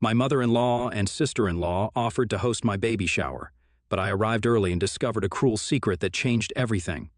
My mother-in-law and sister-in-law offered to host my baby shower, but I arrived early and discovered a cruel secret that changed everything.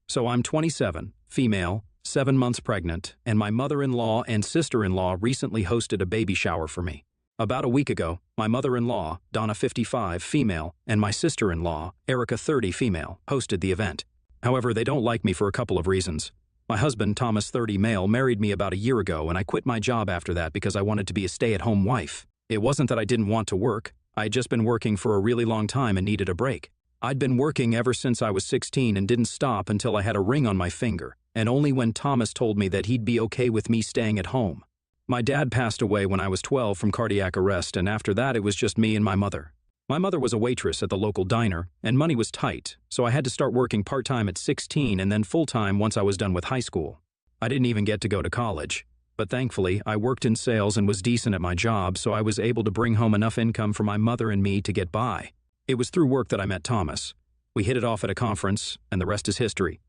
So I'm 27, female, 7 months pregnant, and my mother-in-law and sister-in-law recently hosted a baby shower for me. About a week ago, my mother-in-law, Donna 55, female, and my sister-in-law, Erica 30, female, hosted the event. However, they don't like me for a couple of reasons. My husband, Thomas 30, male, married me about a year ago, and I quit my job after that because I wanted to be a stay-at-home wife. It wasn't that I didn't want to work. I had just been working for a really long time and needed a break. I'd been working ever since I was 16 and didn't stop until I had a ring on my finger, and only when Thomas told me that he'd be okay with me staying at home. My dad passed away when I was 12 from cardiac arrest, and after that it was just me and my mother. My mother was a waitress at the local diner, and money was tight, so I had to start working part-time at 16 and then full-time once I was done with high school. I didn't even get to go to college, but thankfully I worked in sales and was decent at my job, so I was able to bring home enough income for my mother and me to get by. It was through work that I met Thomas. We hit it off at a conference, and the rest is history.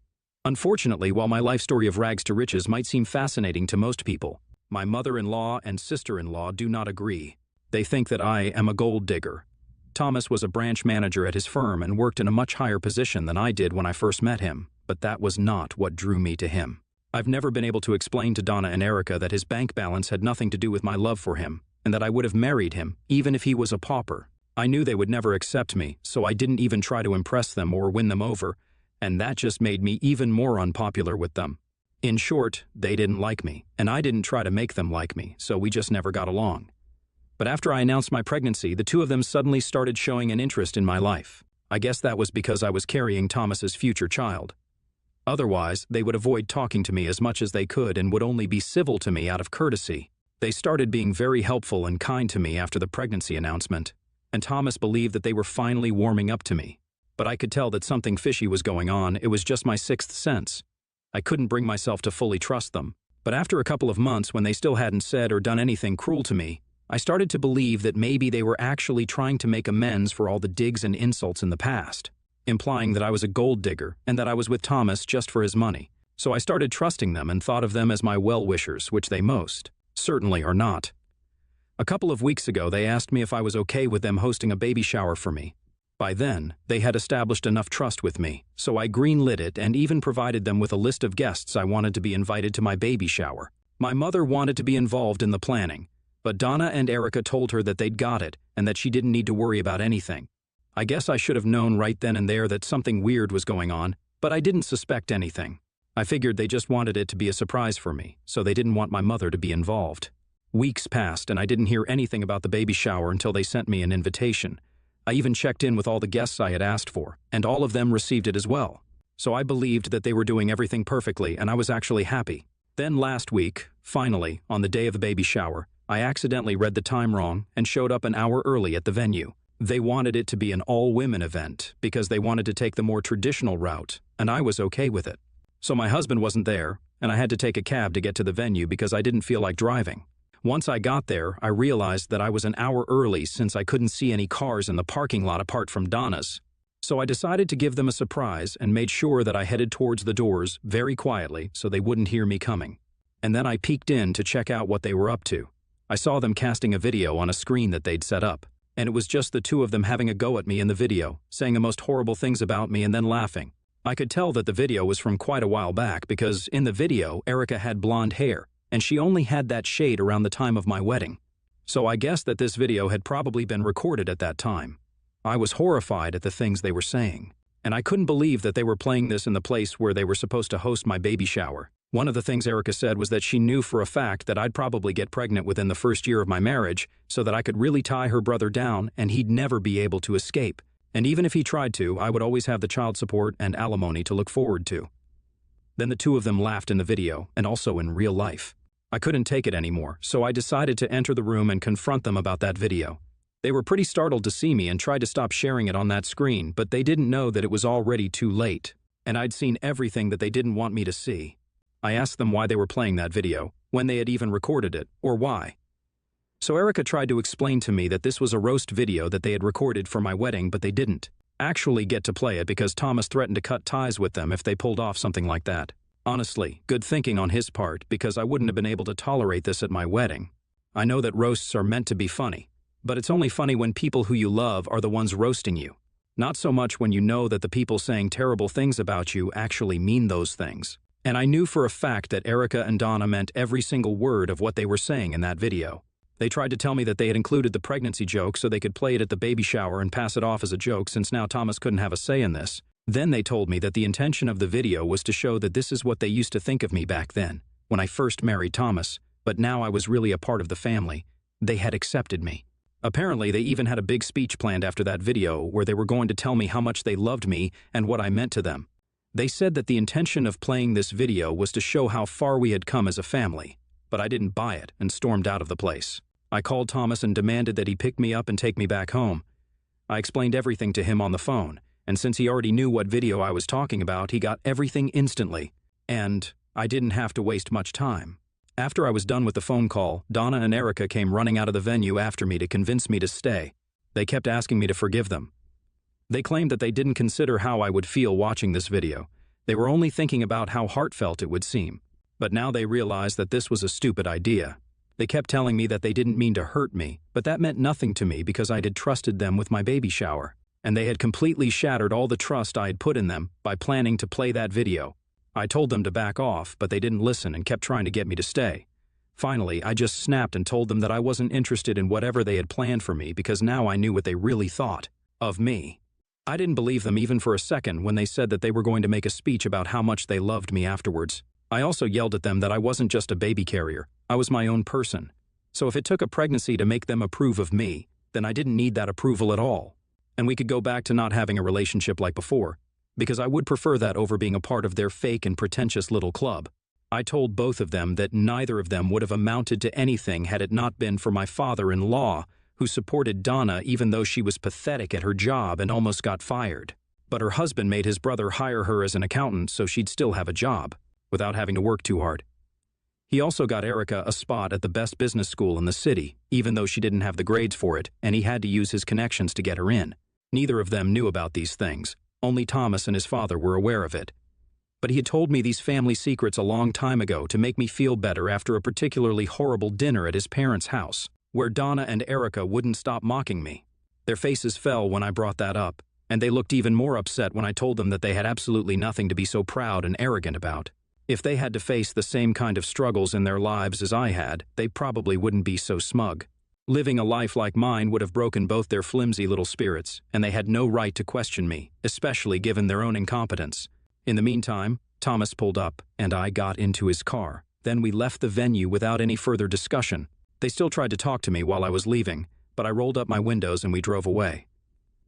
Unfortunately, while my life story of rags to riches might seem fascinating to most people, my mother-in-law and sister-in-law do not agree. They think that I am a gold digger. Thomas was a branch manager at his firm and worked in a much higher position than I did when I first met him, but that was not what drew me to him. I've never been able to explain to Donna and Erica that his bank balance had nothing to do with my love for him, and that I would have married him, even if he was a pauper. I knew they would never accept me, so I didn't even try to impress them or win them over, and that just made me even more unpopular with them. In short, they didn't like me, and I didn't try to make them like me, so we just never got along. But after I announced my pregnancy, the two of them suddenly started showing an interest in my life. I guess that was because I was carrying Thomas's future child. Otherwise, they would avoid talking to me as much as they could and would only be civil to me out of courtesy. They started being very helpful and kind to me after the pregnancy announcement, and Thomas believed that they were finally warming up to me. But I could tell that something fishy was going on. It was just my sixth sense. I couldn't bring myself to fully trust them. But after a couple of months, when they still hadn't said or done anything cruel to me, I started to believe that maybe they were actually trying to make amends for all the digs and insults in the past, implying that I was a gold digger and that I was with Thomas just for his money. So I started trusting them and thought of them as my well-wishers, which they most certainly are not. A couple of weeks ago, they asked me if I was okay with them hosting a baby shower for me. By then, they had established enough trust with me, so I greenlit it and even provided them with a list of guests I wanted to be invited to my baby shower. My mother wanted to be involved in the planning, but Donna and Erica told her that they'd got it and that she didn't need to worry about anything. I guess I should have known right then and there that something weird was going on, but I didn't suspect anything. I figured they just wanted it to be a surprise for me, so they didn't want my mother to be involved. Weeks passed and I didn't hear anything about the baby shower until they sent me an invitation. I even checked in with all the guests I had asked for, and all of them received it as well. So I believed that they were doing everything perfectly, and I was actually happy. Then last week, finally, on the day of the baby shower, I accidentally read the time wrong and showed up an hour early at the venue. They wanted it to be an all-women event because they wanted to take the more traditional route, and I was okay with it. So my husband wasn't there, and I had to take a cab to get to the venue because I didn't feel like driving. Once I got there, I realized that I was an hour early since I couldn't see any cars in the parking lot apart from Donna's. So I decided to give them a surprise and made sure that I headed towards the doors very quietly so they wouldn't hear me coming. And then I peeked in to check out what they were up to. I saw them casting a video on a screen that they'd set up, and it was just the two of them having a go at me in the video, saying the most horrible things about me and then laughing. I could tell that the video was from quite a while back because in the video, Erica had blonde hair, and she only had that shade around the time of my wedding. So I guessed that this video had probably been recorded at that time. I was horrified at the things they were saying, and I couldn't believe that they were playing this in the place where they were supposed to host my baby shower. One of the things Erica said was that she knew for a fact that I'd probably get pregnant within the first year of my marriage so that I could really tie her brother down and he'd never be able to escape. And even if he tried to, I would always have the child support and alimony to look forward to. Then the two of them laughed in the video and also in real life. I couldn't take it anymore, so I decided to enter the room and confront them about that video. They were pretty startled to see me and tried to stop sharing it on that screen, but they didn't know that it was already too late, and I'd seen everything that they didn't want me to see. I asked them why they were playing that video, when they had even recorded it, or why. So Erica tried to explain to me that this was a roast video that they had recorded for my wedding, but they didn't actually get to play it because Thomas threatened to cut ties with them if they pulled off something like that. Honestly, good thinking on his part because I wouldn't have been able to tolerate this at my wedding. I know that roasts are meant to be funny, But it's only funny when people who you love are the ones roasting you. Not so much when you know that the people saying terrible things about you actually mean those things. And I knew for a fact that Erica and Donna meant every single word of what they were saying in that video. They tried to tell me that they had included the pregnancy joke so they could play it at the baby shower and pass it off as a joke since now Thomas couldn't have a say in this. Then they told me that the intention of the video was to show that this is what they used to think of me back then, when I first married Thomas, but now I was really a part of the family. They had accepted me. Apparently, they even had a big speech planned after that video where they were going to tell me how much they loved me and what I meant to them. They said that the intention of playing this video was to show how far we had come as a family, but I didn't buy it and stormed out of the place. I called Thomas and demanded that he pick me up and take me back home. I explained everything to him on the phone, and since he already knew what video I was talking about, he got everything instantly, and I didn't have to waste much time. After I was done with the phone call, Donna and Erica came running out of the venue after me to convince me to stay. They kept asking me to forgive them. They claimed that they didn't consider how I would feel watching this video. They were only thinking about how heartfelt it would seem. But now they realized that this was a stupid idea. They kept telling me that they didn't mean to hurt me, but that meant nothing to me because I had trusted them with my baby shower. And they had completely shattered all the trust I had put in them by planning to play that video. I told them to back off, but they didn't listen and kept trying to get me to stay. Finally, I just snapped and told them that I wasn't interested in whatever they had planned for me because now I knew what they really thought of me. I didn't believe them even for a second when they said that they were going to make a speech about how much they loved me afterwards. I also yelled at them that I wasn't just a baby carrier, I was my own person. So if it took a pregnancy to make them approve of me, then I didn't need that approval at all. And we could go back to not having a relationship like before, because I would prefer that over being a part of their fake and pretentious little club. I told both of them that neither of them would have amounted to anything had it not been for my father-in-law, who supported Donna even though she was pathetic at her job and almost got fired. But her husband made his brother hire her as an accountant so she'd still have a job, without having to work too hard. He also got Erica a spot at the best business school in the city, even though she didn't have the grades for it, and he had to use his connections to get her in. Neither of them knew about these things. Only Thomas and his father were aware of it. But he had told me these family secrets a long time ago to make me feel better after a particularly horrible dinner at his parents' house, where Donna and Erica wouldn't stop mocking me. Their faces fell when I brought that up, and they looked even more upset when I told them that they had absolutely nothing to be so proud and arrogant about. If they had to face the same kind of struggles in their lives as I had, they probably wouldn't be so smug. Living a life like mine would have broken both their flimsy little spirits, and they had no right to question me, especially given their own incompetence. In the meantime, Thomas pulled up, and I got into his car. Then we left the venue without any further discussion. They still tried to talk to me while I was leaving, but I rolled up my windows and we drove away.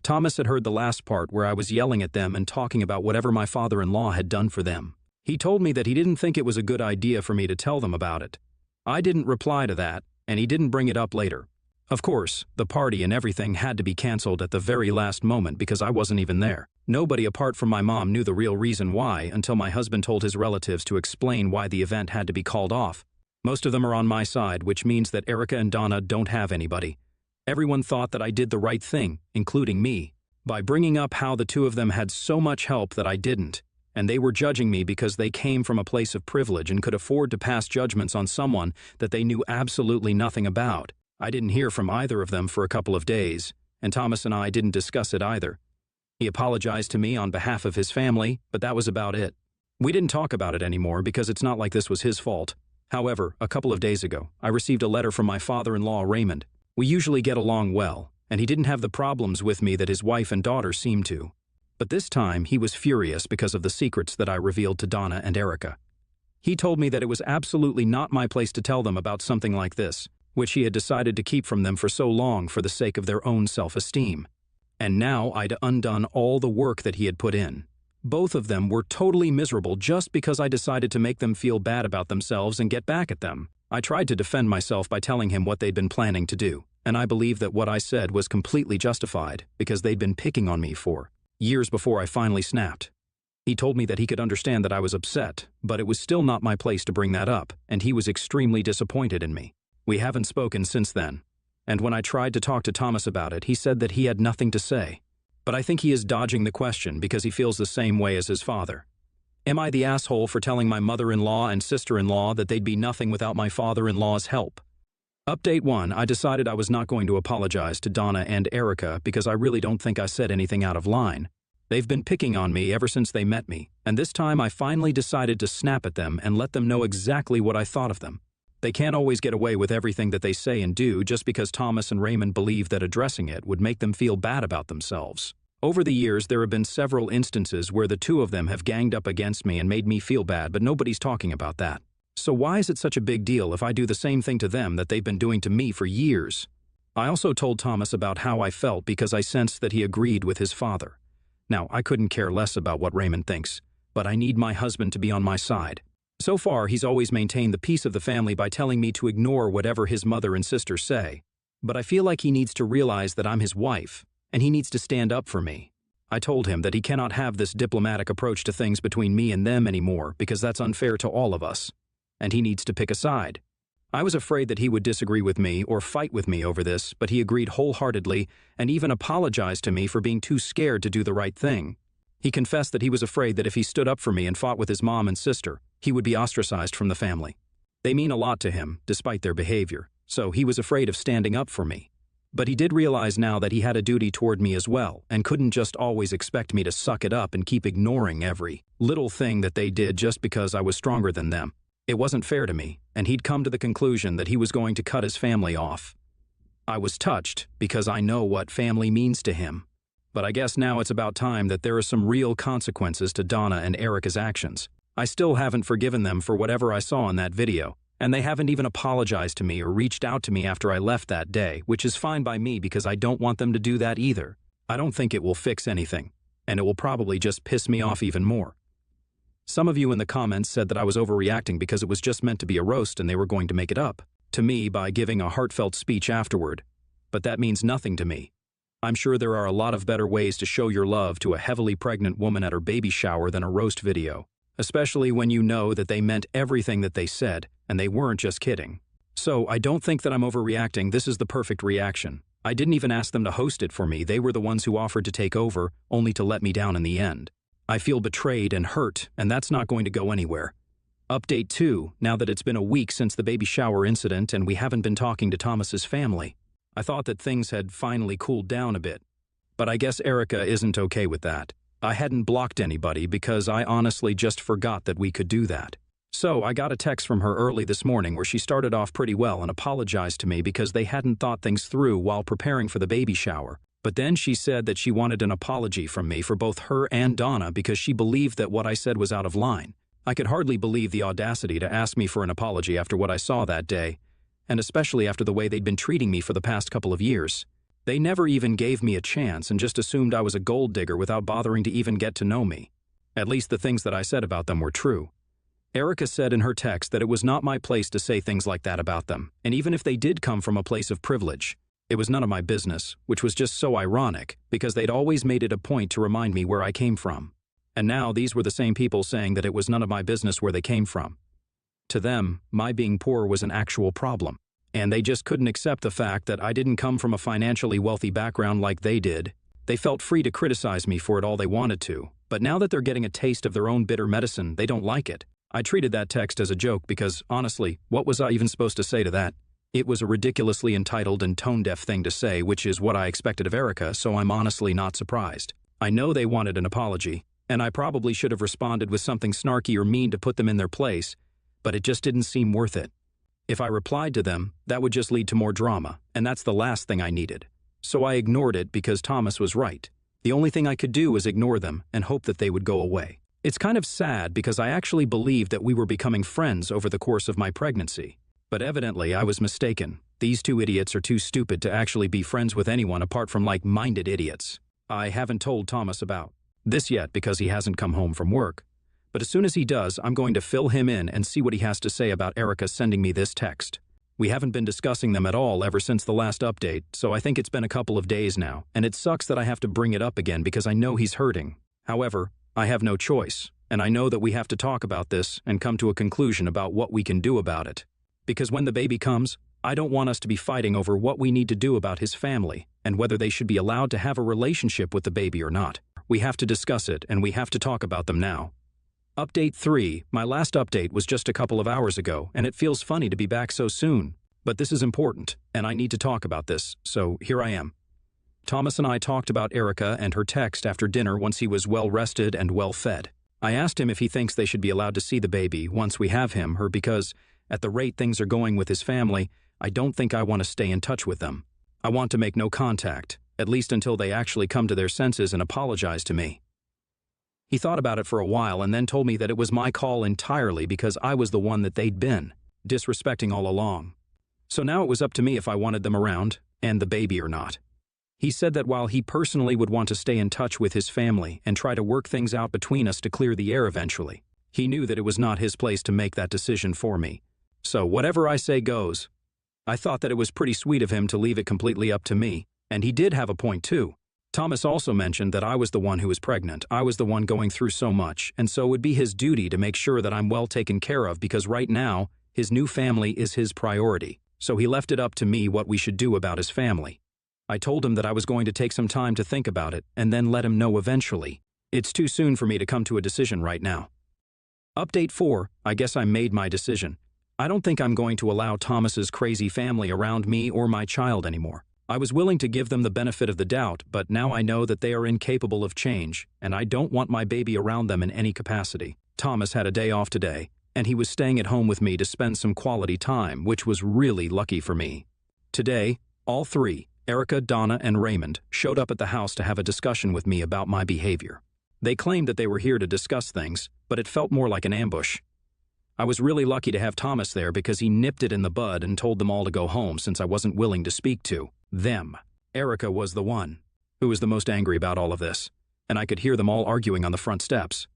Thomas had heard the last part where I was yelling at them and talking about whatever my father-in-law had done for them. He told me that he didn't think it was a good idea for me to tell them about it. I didn't reply to that, and he didn't bring it up later. Of course, the party and everything had to be canceled at the very last moment because I wasn't even there. Nobody apart from my mom knew the real reason why until my husband told his relatives to explain why the event had to be called off. Most of them are on my side, which means that Erica and Donna don't have anybody. Everyone thought that I did the right thing, including me, by bringing up how the two of them had so much help that I didn't, and they were judging me because they came from a place of privilege and could afford to pass judgments on someone that they knew absolutely nothing about. I didn't hear from either of them for a couple of days, and Thomas and I didn't discuss it either. He apologized to me on behalf of his family, but that was about it. We didn't talk about it anymore because it's not like this was his fault. However, a couple of days ago, I received a letter from my father-in-law, Raymond. We usually get along well, and he didn't have the problems with me that his wife and daughter seemed to. But this time, he was furious because of the secrets that I revealed to Donna and Erica. He told me that it was absolutely not my place to tell them about something like this, which he had decided to keep from them for so long for the sake of their own self-esteem. And now I'd undone all the work that he had put in. Both of them were totally miserable just because I decided to make them feel bad about themselves and get back at them. I tried to defend myself by telling him what they'd been planning to do, and I believe that what I said was completely justified because they'd been picking on me for years before I finally snapped. He told me that he could understand that I was upset, but it was still not my place to bring that up, and he was extremely disappointed in me. We haven't spoken since then, and when I tried to talk to Thomas about it, he said that he had nothing to say. But I think he is dodging the question because he feels the same way as his father. Am I the asshole for telling my mother-in-law and sister-in-law that they'd be nothing without my father-in-law's help? Update 1. I decided I was not going to apologize to Donna and Erica because I really don't think I said anything out of line. They've been picking on me ever since they met me, and this time I finally decided to snap at them and let them know exactly what I thought of them. They can't always get away with everything that they say and do just because Thomas and Raymond believe that addressing it would make them feel bad about themselves. Over the years, there have been several instances where the two of them have ganged up against me and made me feel bad, but nobody's talking about that. So why is it such a big deal if I do the same thing to them that they've been doing to me for years? I also told Thomas about how I felt because I sensed that he agreed with his father. Now, I couldn't care less about what Raymond thinks, but I need my husband to be on my side. So far, he's always maintained the peace of the family by telling me to ignore whatever his mother and sister say. But I feel like he needs to realize that I'm his wife, and he needs to stand up for me. I told him that he cannot have this diplomatic approach to things between me and them anymore because that's unfair to all of us. And he needs to pick a side. I was afraid that he would disagree with me or fight with me over this, but he agreed wholeheartedly and even apologized to me for being too scared to do the right thing. He confessed that he was afraid that if he stood up for me and fought with his mom and sister, he would be ostracized from the family. They mean a lot to him, despite their behavior, so he was afraid of standing up for me. But he did realize now that he had a duty toward me as well and couldn't just always expect me to suck it up and keep ignoring every little thing that they did just because I was stronger than them. It wasn't fair to me, and he'd come to the conclusion that he was going to cut his family off. I was touched because I know what family means to him. But I guess now it's about time that there are some real consequences to Donna and Erica's actions. I still haven't forgiven them for whatever I saw in that video, and they haven't even apologized to me or reached out to me after I left that day, which is fine by me because I don't want them to do that either. I don't think it will fix anything, and it will probably just piss me off even more. Some of you in the comments said that I was overreacting because it was just meant to be a roast and they were going to make it up to me by giving a heartfelt speech afterward. But that means nothing to me. I'm sure there are a lot of better ways to show your love to a heavily pregnant woman at her baby shower than a roast video, especially when you know that they meant everything that they said and they weren't just kidding. So I don't think that I'm overreacting. This is the perfect reaction. I didn't even ask them to host it for me. They were the ones who offered to take over, only to let me down in the end. I feel betrayed and hurt, and that's not going to go anywhere. Update 2, now that it's been a week since the baby shower incident and we haven't been talking to Thomas's family. I thought that things had finally cooled down a bit. But I guess Erica isn't okay with that. I hadn't blocked anybody because I honestly just forgot that we could do that. So I got a text from her early this morning where she started off pretty well and apologized to me because they hadn't thought things through while preparing for the baby shower. But then she said that she wanted an apology from me for both her and Donna because she believed that what I said was out of line. I could hardly believe the audacity to ask me for an apology after what I saw that day, and especially after the way they'd been treating me for the past couple of years. They never even gave me a chance and just assumed I was a gold digger without bothering to even get to know me. At least the things that I said about them were true. Erica said in her text that it was not my place to say things like that about them, and even if they did come from a place of privilege, it was none of my business, which was just so ironic, because they'd always made it a point to remind me where I came from. And now these were the same people saying that it was none of my business where they came from. To them, my being poor was an actual problem, and they just couldn't accept the fact that I didn't come from a financially wealthy background like they did. They felt free to criticize me for it all they wanted to, but now that they're getting a taste of their own bitter medicine, they don't like it. I treated that text as a joke because, honestly, what was I even supposed to say to that? It was a ridiculously entitled and tone-deaf thing to say, which is what I expected of Erica, so I'm honestly not surprised. I know they wanted an apology, and I probably should have responded with something snarky or mean to put them in their place, but it just didn't seem worth it. If I replied to them, that would just lead to more drama, and that's the last thing I needed. So I ignored it because Thomas was right. The only thing I could do was ignore them and hope that they would go away. It's kind of sad because I actually believed that we were becoming friends over the course of my pregnancy. But evidently, I was mistaken. These two idiots are too stupid to actually be friends with anyone apart from like-minded idiots. I haven't told Thomas about this yet because he hasn't come home from work. But as soon as he does, I'm going to fill him in and see what he has to say about Erica sending me this text. We haven't been discussing them at all ever since the last update, so I think it's been a couple of days now, and it sucks that I have to bring it up again because I know he's hurting. However, I have no choice, and I know that we have to talk about this and come to a conclusion about what we can do about it. Because when the baby comes, I don't want us to be fighting over what we need to do about his family and whether they should be allowed to have a relationship with the baby or not. We have to discuss it, and we have to talk about them now. Update 3. My last update was just a couple of hours ago, and it feels funny to be back so soon. But this is important, and I need to talk about this, so here I am. Thomas and I talked about Erica and her text after dinner once he was well rested and well fed. I asked him if he thinks they should be allowed to see the baby once we have him, or because, at the rate things are going with his family, I don't think I want to stay in touch with them. I want to make no contact, at least until they actually come to their senses and apologize to me. He thought about it for a while and then told me that it was my call entirely because I was the one that they'd been disrespecting all along. So now it was up to me if I wanted them around, and the baby or not. He said that while he personally would want to stay in touch with his family and try to work things out between us to clear the air eventually, he knew that it was not his place to make that decision for me. So whatever I say goes. I thought that it was pretty sweet of him to leave it completely up to me, and he did have a point too. Thomas also mentioned that I was the one who was pregnant. I was the one going through so much, and so it would be his duty to make sure that I'm well taken care of because right now, his new family is his priority. So he left it up to me what we should do about his family. I told him that I was going to take some time to think about it and then let him know eventually. It's too soon for me to come to a decision right now. Update 4, I guess I made my decision. I don't think I'm going to allow Thomas's crazy family around me or my child anymore. I was willing to give them the benefit of the doubt, but now I know that they are incapable of change, and I don't want my baby around them in any capacity. Thomas had a day off today, and he was staying at home with me to spend some quality time, which was really lucky for me. Today, all three, Erica, Donna, and Raymond, showed up at the house to have a discussion with me about my behavior. They claimed that they were here to discuss things, but it felt more like an ambush. I was really lucky to have Thomas there because he nipped it in the bud and told them all to go home since I wasn't willing to speak to them. Erica was the one who was the most angry about all of this, and I could hear them all arguing on the front steps.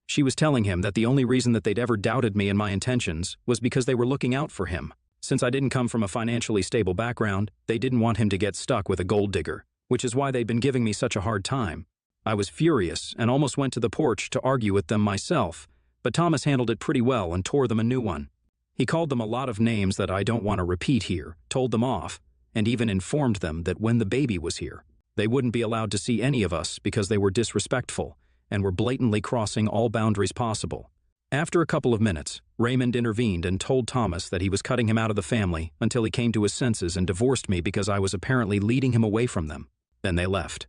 She was telling him that the only reason that they'd ever doubted me and my intentions was because they were looking out for him. Since I didn't come from a financially stable background, they didn't want him to get stuck with a gold digger, which is why they'd been giving me such a hard time. I was furious and almost went to the porch to argue with them myself, but Thomas handled it pretty well and tore them a new one. He called them a lot of names that I don't want to repeat here, told them off, and even informed them that when the baby was here, they wouldn't be allowed to see any of us because they were disrespectful and were blatantly crossing all boundaries possible. After a couple of minutes, Raymond intervened and told Thomas that he was cutting him out of the family until he came to his senses and divorced me because I was apparently leading him away from them. Then they left.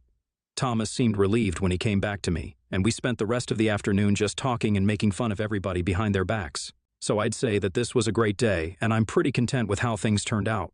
Thomas seemed relieved when he came back to me, and we spent the rest of the afternoon just talking and making fun of everybody behind their backs. So I'd say that this was a great day, and I'm pretty content with how things turned out.